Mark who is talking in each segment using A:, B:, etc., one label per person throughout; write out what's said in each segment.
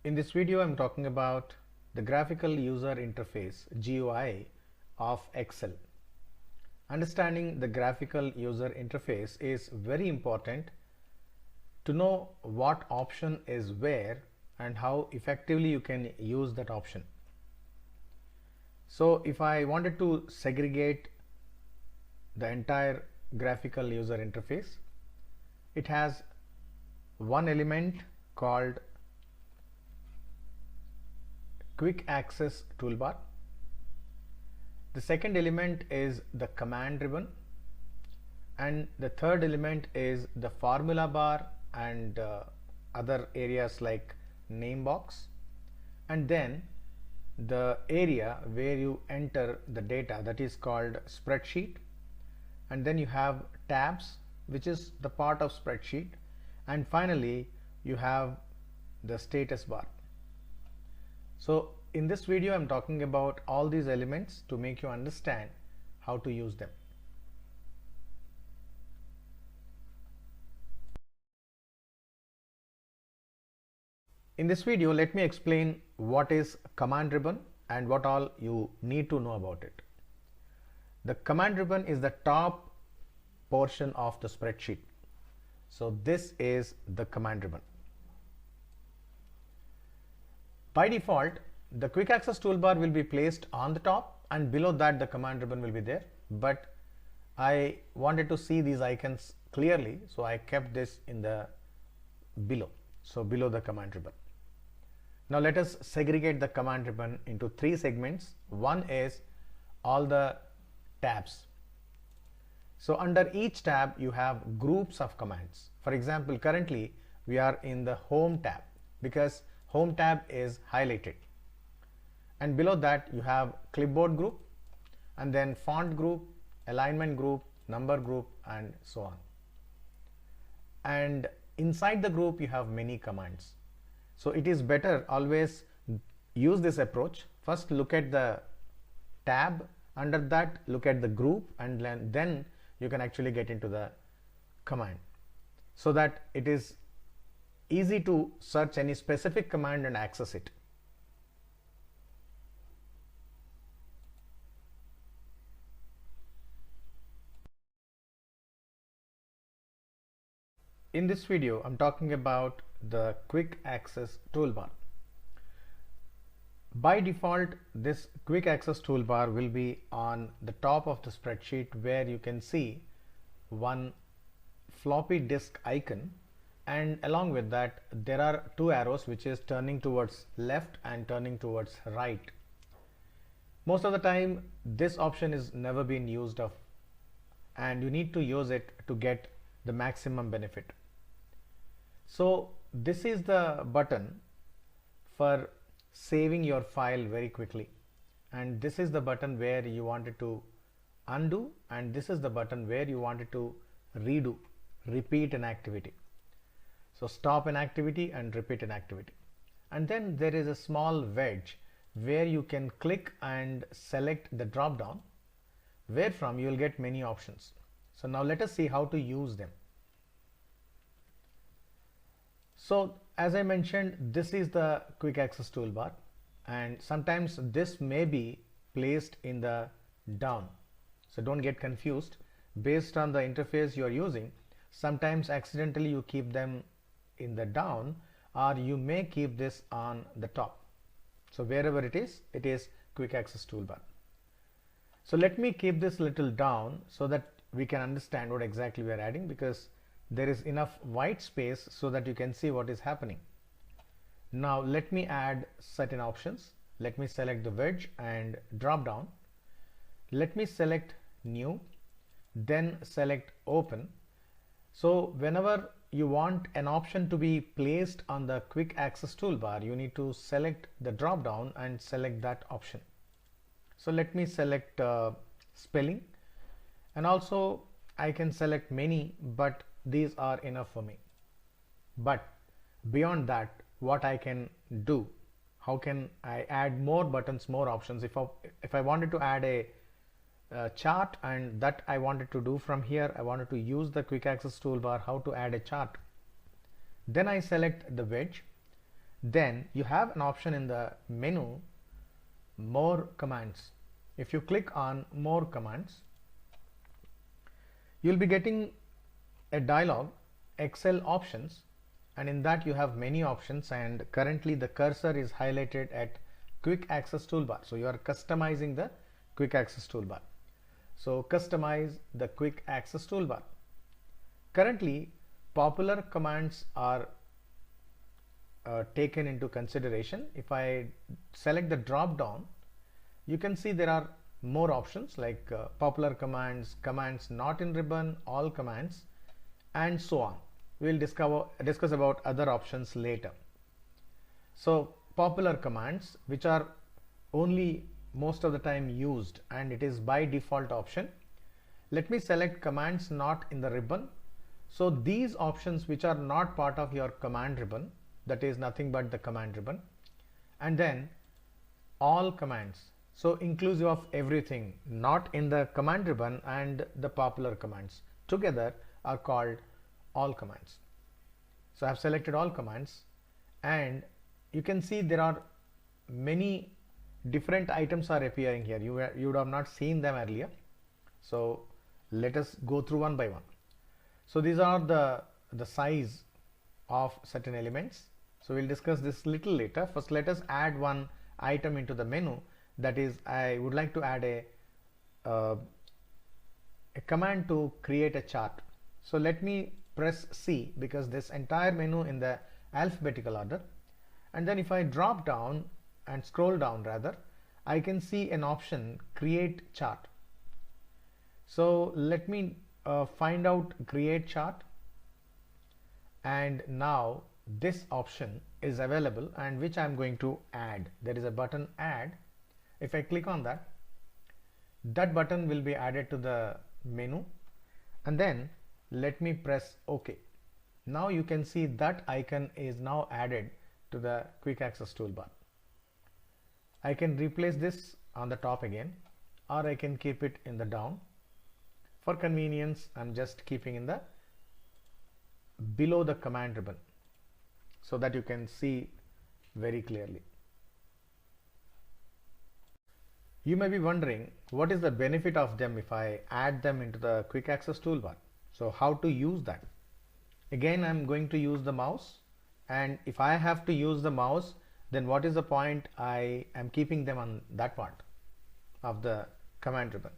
A: In this video, I'm talking about the graphical user interface GUI of Excel. Understanding the graphical user interface is very important to know what option is where and how effectively you can use that option. So if I wanted to segregate the entire graphical user interface, it has one element called quick access toolbar. The second element is the command ribbon, and the third element is the formula bar and other areas like name box, and then the area where you enter the data, that is called spreadsheet, and then you have tabs, which is the part of spreadsheet, and finally you have the status bar. So in this video, I'm talking about all these elements to make you understand how to use them. In this video, let me explain what is command ribbon and what all you need to know about it. The command ribbon is the top portion of the spreadsheet. So this is the command ribbon. By default, the quick access toolbar will be placed on the top, and below that the command ribbon will be there, but I wanted to see these icons clearly, so I kept this in the below, so below the command ribbon. Now let us segregate the command ribbon into three segments. One is all the tabs. So under each tab you have groups of commands. For example, currently we are in the home tab because home tab is highlighted, and below that you have clipboard group, and then font group, alignment group, number group, and so on. And inside the group you have many commands. So it is better always use this approach. First look at the tab, under that look at the group, and then you can actually get into the command, so that it is easy to search any specific command and access it. In this video, I'm talking about the quick access toolbar. By default, this quick access toolbar will be on the top of the spreadsheet, where you can see one floppy disk icon, and along with that there are two arrows which is turning towards left and turning towards right. Most of the time this option is never been used of, and you need to use it to get the maximum benefit. So this is the button for saving your file very quickly, and this is the button where you wanted to undo, and this is the button where you wanted to redo, repeat an activity. So stop an activity and repeat an activity. And then there is a small wedge where you can click and select the drop down, where from you will get many options. So now let us see how to use them. So as I mentioned, this is the quick access toolbar, and sometimes this may be placed in the down. So don't get confused. Based on the interface you are using, sometimes accidentally you keep them in the down, or you may keep this on the top. So wherever it is quick access toolbar. So let me keep this little down so that we can understand what exactly we are adding, because there is enough white space so that you can see what is happening. Now let me add certain options. Let me select the wedge and drop down. Let me select new, then select open. So whenever you want an option to be placed on the quick access toolbar, you need to select the drop down and select that option. So let me select spelling, and also I can select many, but these are enough for me. But beyond that, what I can do, how can I add more buttons, more options? If I wanted to add a chart, and that I wanted to do from here, I wanted to use the quick access toolbar, how to add a chart. Then I select the wedge, then you have an option in the menu, more commands. If you click on more commands, you'll be getting a dialog, Excel options, and in that you have many options, and currently the cursor is highlighted at quick access toolbar. So you are customizing the quick access toolbar. So customize the quick access toolbar. Currently popular commands are taken into consideration. If I select the drop down, you can see there are more options like popular commands, commands not in ribbon, all commands, and so on. We'll discuss about other options later. So popular commands, which are only most of the time used, and it is by default option. Let me select commands not in the ribbon. So these options which are not part of your command ribbon, that is nothing but the command ribbon, and then all commands, so inclusive of everything not in the command ribbon and the popular commands together are called all commands. So I have selected all commands, and you can see there are many different items are appearing here. You would have not seen them earlier. So let us go through one by one. So these are the size of certain elements. So we'll discuss this little later. First, let us add one item into the menu. That is, I would like to add a command to create a chart. So let me press C, because this entire menu in the alphabetical order, and then if I drop down and scroll down rather, I can see an option, create chart. So let me find out create chart, and now this option is available, and which I'm going to add. There is a button add. If I click on that, that button will be added to the menu, and then let me press OK. Now you can see that icon is now added to the quick access toolbar. I can replace this on the top again, or I can keep it in the down. For convenience, I'm just keeping in the below the command ribbon so that you can see very clearly. You may be wondering what is the benefit of them if I add them into the quick access toolbar. So how to use that? Again, I'm going to use the mouse, and if I have to use the mouse, then what is the point I am keeping them on that part of the command ribbon?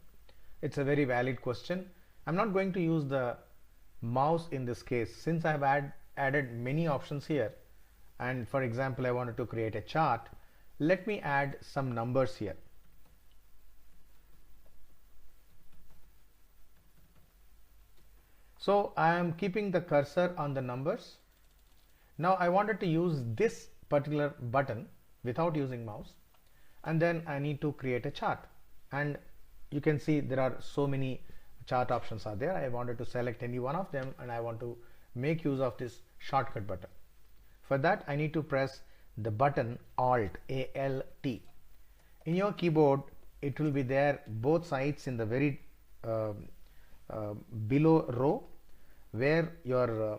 A: It's a very valid question. I'm not going to use the mouse in this case, since I have added many options here. And for example, I wanted to create a chart. Let me add some numbers here. So I am keeping the cursor on the numbers. Now I wanted to use this particular button without using mouse, and then I need to create a chart, and you can see there are so many chart options are there. I wanted to select any one of them, and I want to make use of this shortcut button. For that, I need to press the button Alt, A-L-T. In your keyboard, it will be there both sides in the very below row, where your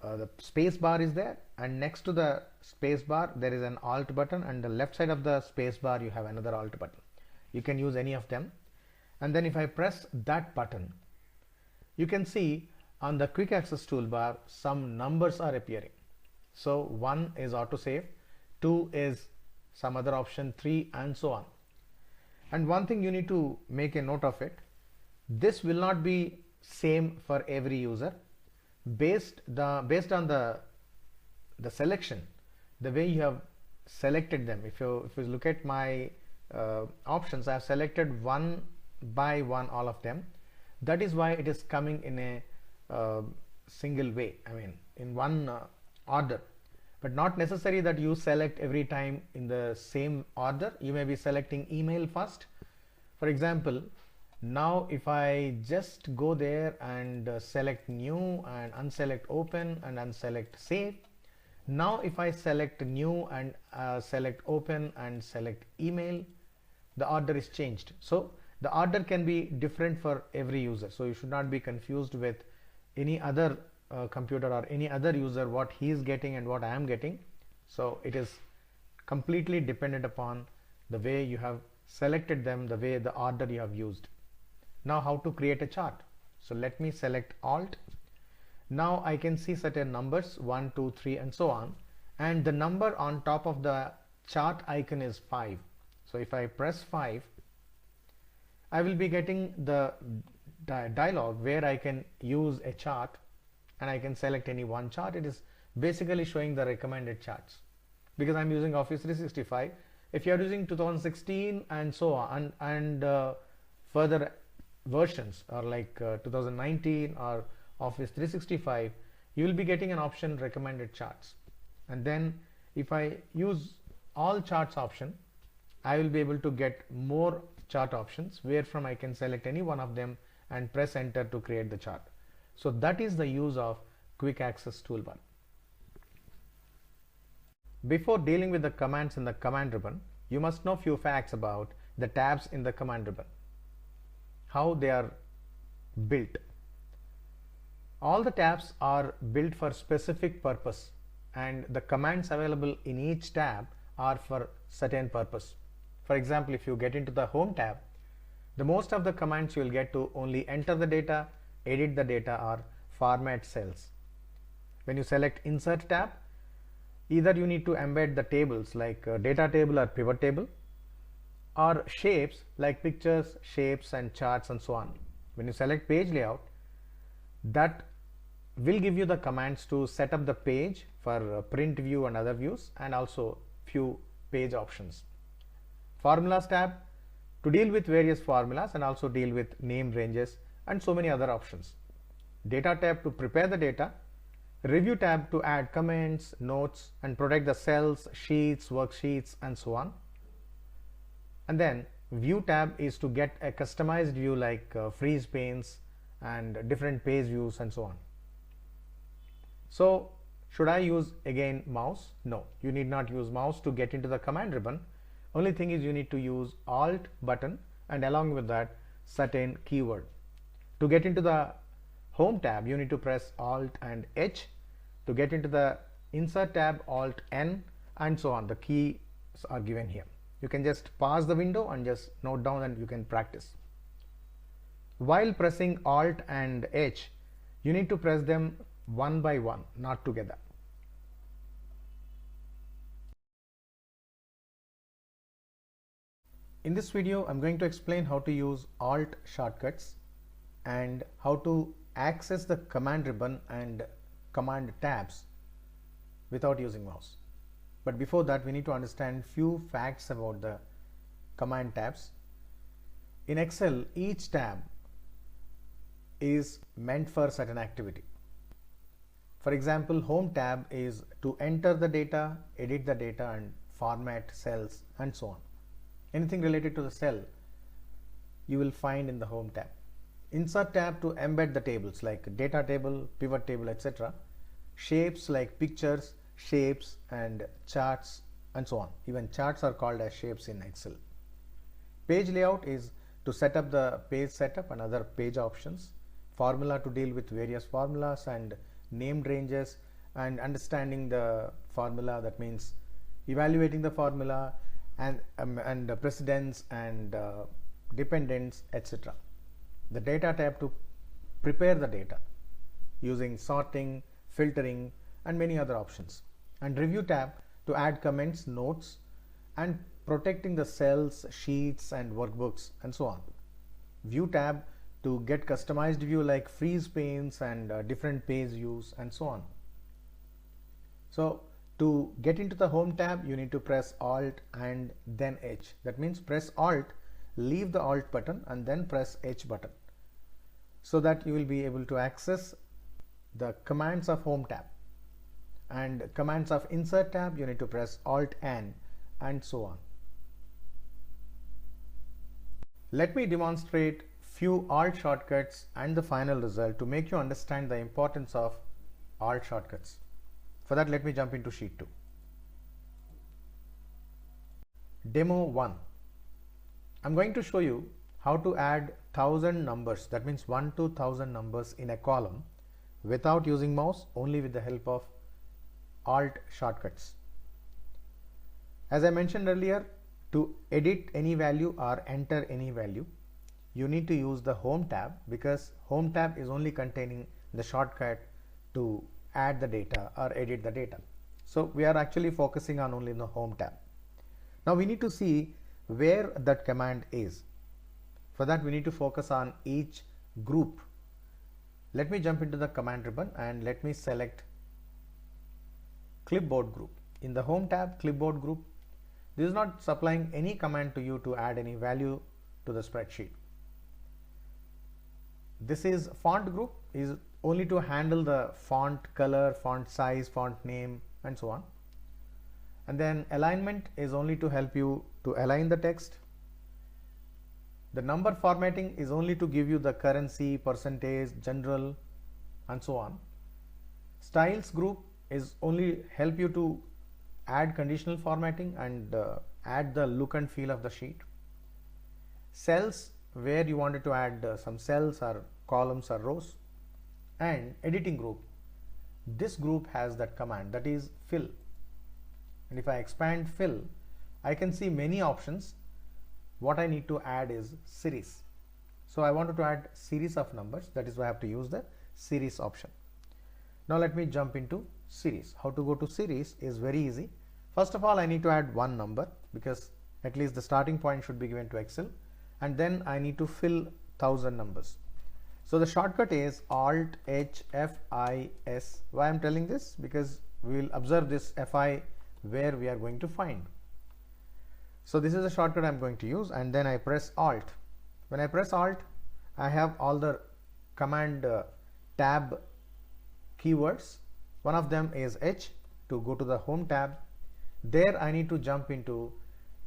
A: the space bar is there, and next to the space bar there is an Alt button, and the left side of the space bar you have another Alt button. You can use any of them, and then if I press that button, you can see on the quick access toolbar some numbers are appearing. So 1 is autosave, 2 is some other option, 3, and so on. And one thing you need to make a note of it, this will not be same for every user. Based on the selection, the way you have selected them. If you look at my options, I have selected one by one all of them. That is why it is coming in a single way, I mean in one order, but not necessary that you select every time in the same order. You may be selecting email first. For example, now if I just go there and select new and unselect open and unselect save, now if I select new and select open and select email, the order is changed. So the order can be different for every user, so you should not be confused with any other computer or any other user what he is getting and what I am getting. So it is completely dependent upon the way you have selected them, the way the order you have used. Now how to create a chart? So let me select Alt. Now I can see certain numbers 1, 2, 3 and so on, and the number on top of the chart icon is 5. So if I press 5, I will be getting the dialog where I can use a chart and I can select any one chart. It is basically showing the recommended charts because I'm using Office 365. If you are using 2016 and so on and further versions or like 2019 or Office 365, you will be getting an option recommended charts, and then if I use all charts option, I will be able to get more chart options where from I can select any one of them and press enter to create the chart. So that is the use of quick access toolbar. Before dealing with the commands in the command ribbon, you must know few facts about the tabs in the command ribbon, how they are built. All the tabs are built for specific purpose, and the commands available in each tab are for certain purpose. For example, if you get into the home tab, the most of the commands you will get to only enter the data, edit the data or format cells. When you select insert tab, either you need to embed the tables like data table or pivot table, or shapes like pictures, shapes and charts and so on. When you select page layout, that will give you the commands to set up the page for print view and other views, and also few page options. Formulas tab to deal with various formulas and also deal with name ranges and so many other options. Data tab to prepare the data. Review tab to add comments, notes and protect the cells, sheets, worksheets and so on. And then view tab is to get a customized view like freeze panes and different page views and so on. So should I use again mouse? No, you need not use mouse to get into the command ribbon. Only thing is you need to use Alt button and along with that certain keyword. To get into the home tab, you need to press Alt and H. To get into the insert tab, Alt N and so on. The keys are given here. You can just pause the window and just note down and you can practice. While pressing Alt and H, you need to press them one by one, not together. In this video, I'm going to explain how to use Alt shortcuts and how to access the command ribbon and command tabs without using mouse. But before that, we need to understand few facts about the command tabs. In Excel, each tab is meant for certain activity. For example, home tab is to enter the data, edit the data and format cells and so on. Anything related to the cell you will find in the home tab. Insert tab to embed the tables like data table, pivot table, etc. Shapes like pictures, shapes and charts and so on. Even charts are called as shapes in Excel. Page layout is to set up the page setup and other page options. Formula to deal with various formulas and named ranges and understanding the formula, that means evaluating the formula and the precedence and dependents, etc. The data tab to prepare the data using sorting, filtering and many other options. And review tab to add comments, notes and protecting the cells, sheets and workbooks and so on. View tab to get customized view like freeze panes and different page views and so on. So to get into the home tab, you need to press Alt and then H. That means press Alt, leave the Alt button and then press H button, so that you will be able to access the commands of home tab. And commands of insert tab, you need to press Alt N and so on. Let me demonstrate few Alt shortcuts and the final result to make you understand the importance of Alt shortcuts. For that, let me jump into sheet 2. Demo 1. I'm going to show you how to add 1000 numbers, that means 1 to 1000 numbers in a column without using mouse, only with the help of Alt shortcuts. As I mentioned earlier, to edit any value or enter any value, you need to use the Home tab, because Home tab is only containing the shortcut to add the data or edit the data. So we are actually focusing on only the Home tab. Now we need to see where that command is. For that we need to focus on each group. Let me jump into the command ribbon and let me select clipboard group. In the Home tab, clipboard group, this is not supplying any command to you to add any value to the spreadsheet. This is font group, is only to handle the font color, font size, font name, and so on. And then alignment is only to help you to align the text. The number formatting is only to give you the currency, percentage, general, and so on. Styles group is only help you to add conditional formatting and add the look and feel of the sheet. Cells, where you wanted to add some cells or columns or rows. And editing group, this group has that command, that is fill. And if I expand fill, I can see many options. What I need to add is series. So I wanted to add series of numbers, that is why I have to use the series option. Now let me jump into series. How to go to series is very easy. First of all, I need to add one number, because at least the starting point should be given to Excel, and then I need to fill 1000 numbers. So the shortcut is Alt H FIS. Why I'm telling this? Because we will observe this FI where we are going to find. So this is the shortcut I'm going to use, and then I press Alt. When I press Alt, I have all the command tab keywords. One of them is H to go to the Home tab. There I need to jump into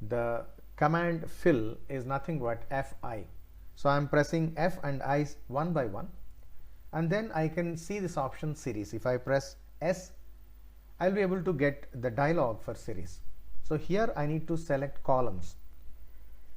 A: the command fill is nothing but FI. So I'm pressing F and I one by one, and then I can see this option series. If I press S, I'll be able to get the dialog for series. So here I need to select columns.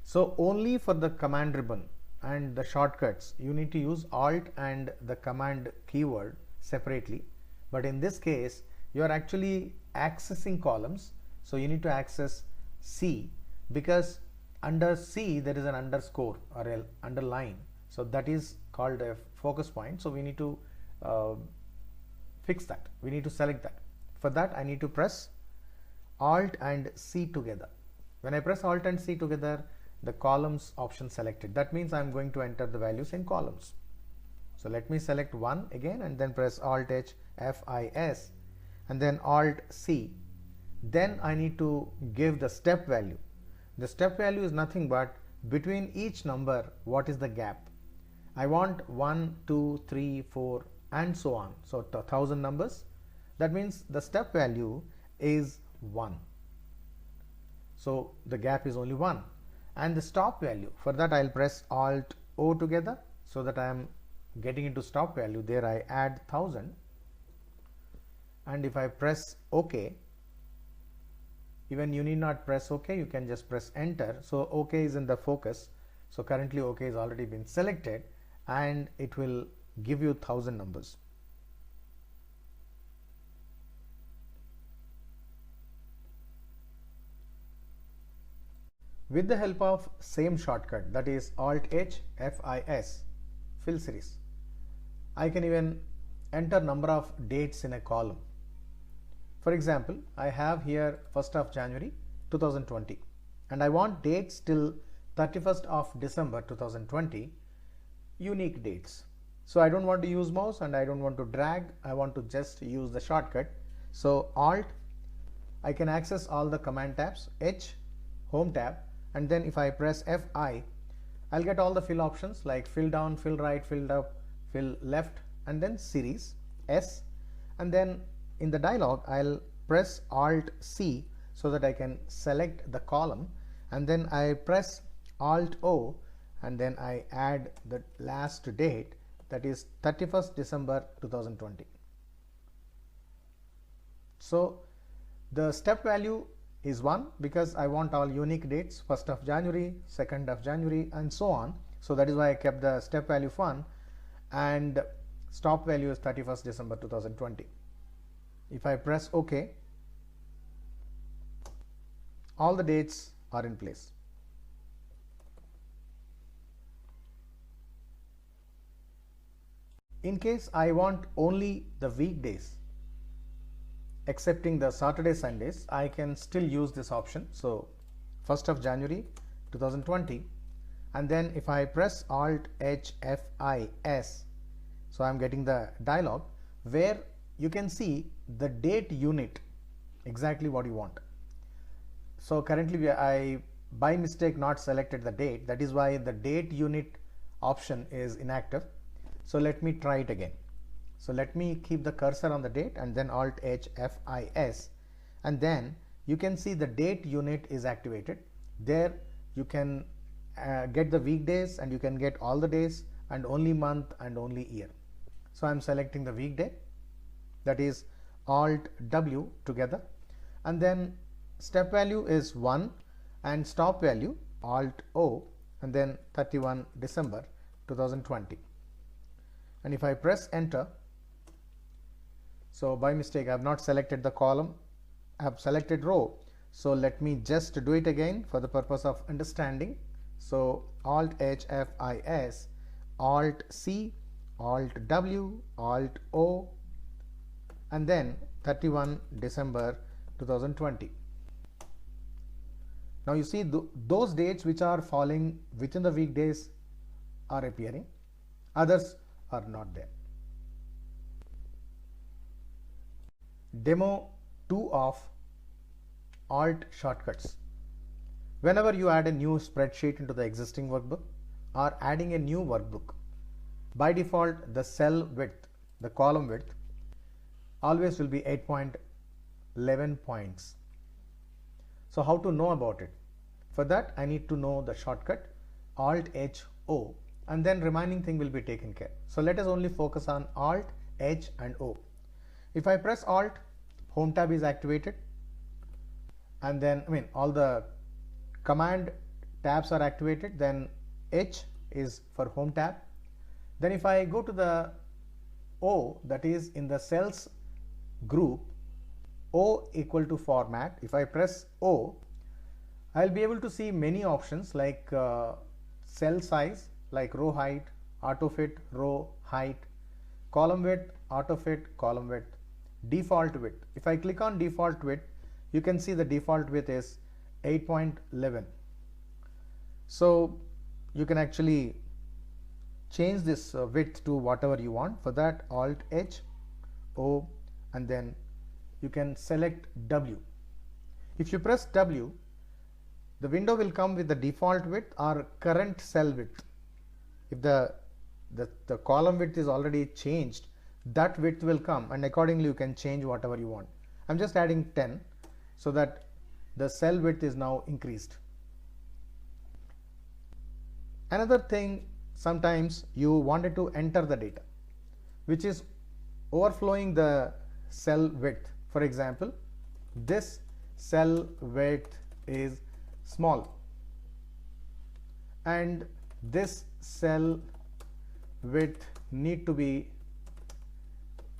A: So only for the command ribbon and the shortcuts, you need to use Alt and the command keyword separately. But in this case, you are actually accessing columns. So you need to access C, because under C there is an underscore or an underline. So that is called a focus point. So we need to fix that. We need to select that. For that, I need to press Alt and C together. When I press Alt and C together, the columns option selected. That means I'm going to enter the values in columns. So let me select 1 again and then press Alt H FIS and then Alt C. Then I need to give the step value. The step value is nothing but between each number, what is the gap. I want 1, 2, 3, 4 and so on. So 1000 numbers. That means the step value is 1. So the gap is only 1. And the stop value, for that I'll press Alt O together so that I am getting into stop value. There I add 1000, and if I press OK, even you need not press OK, you can just press enter. So OK is in the focus. So currently OK is already been selected, and it will give you 1000 numbers. With the help of same shortcut, that is Alt H FIS, fill series, I can even enter number of dates in a column. For example, I have here 1st of January 2020 and I want dates till 31st of December 2020, unique dates. So I don't want to use mouse and I don't want to drag, I want to just use the shortcut. So Alt, I can access all the command tabs, H, Home tab, and then if I press FI, I'll get all the fill options like fill down, fill right, fill up, fill left, and then series, S, and then in the dialog I'll press Alt C so that I can select the column, and then I press Alt O and then I add the last date, that is 31st December 2020. So the step value is 1 because I want all unique dates, 1st of January, 2nd of January, and so on. So that is why I kept the step value 1 and stop value is 31st December 2020. If I press OK, all the dates are in place. In case I want only the weekdays, excepting the Saturday, Sundays, I can still use this option. So 1st of January 2020, and then if I press Alt H F I S, so I'm getting the dialog where you can see the date unit, exactly what you want. So currently I by mistake not selected the date, that is why the date unit option is inactive. So let me try it again. So let me keep the cursor on the date and then Alt H F I S, and then you can see the date unit is activated. There you can get the weekdays, and you can get all the days and only month and only year. So I'm selecting the weekday, that is Alt W together, and then step value is 1 and stop value Alt O, and then 31 December 2020. And if I press enter, so by mistake I have not selected the column, I have selected row. So let me just do it again for the purpose of understanding. So Alt H F I S, Alt C, Alt W, Alt O, and then 31 December 2020. Now you see those dates which are falling within the weekdays are appearing, others are not there. Demo 2 of Alt shortcuts. Whenever you add a new spreadsheet into the existing workbook or adding a new workbook, by default the cell width, the column width always will be 8.11 points. So how to know about it? For that I need to know the shortcut Alt H O, and then remaining thing will be taken care. So let us only focus on Alt H and O. If I press Alt, Home tab is activated, and then all the command tabs are activated. Then H is for Home tab. Then if I go to the O, that is in the cells group, O equal to format, if I press O, I'll be able to see many options like cell size, like row height, auto fit, row height, column width, auto fit, column width, default width. If I click on default width, you can see the default width is 8.11. So you can actually change this width to whatever you want. For that, Alt H O, and then you can select W. If you press W, the window will come with the default width or current cell width. If the column width is already changed, that width will come, and accordingly you can change whatever you want. I'm just adding 10 so that the cell width is now increased. Another thing, sometimes you wanted to enter the data which is overflowing the cell width. For example, this cell width is small and this cell width need to be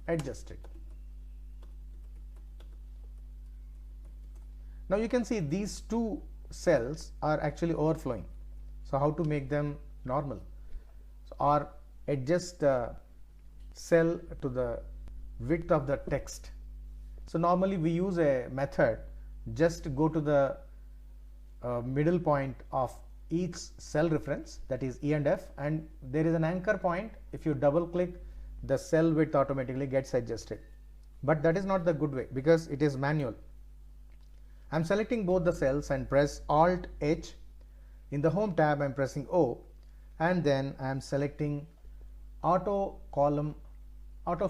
A: adjusted. Now you can see these two cells are actually overflowing. So how to make them normal? So, or adjust the cell to the width of the text. So normally we use a method, just go to the middle point of each cell reference, that is E and F, and there is an anchor point. If you double click, the cell width automatically gets adjusted. But that is not the good way because it is manual. I'm selecting both the cells and press Alt H. In the Home tab, I'm pressing O, and then I'm selecting auto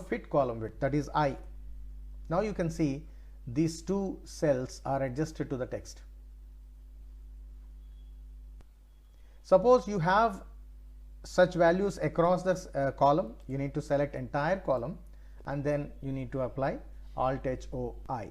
A: fit column width, that is I. Now you can see these two cells are adjusted to the text. Suppose you have such values across this column, you need to select entire column and then you need to apply Alt H O I.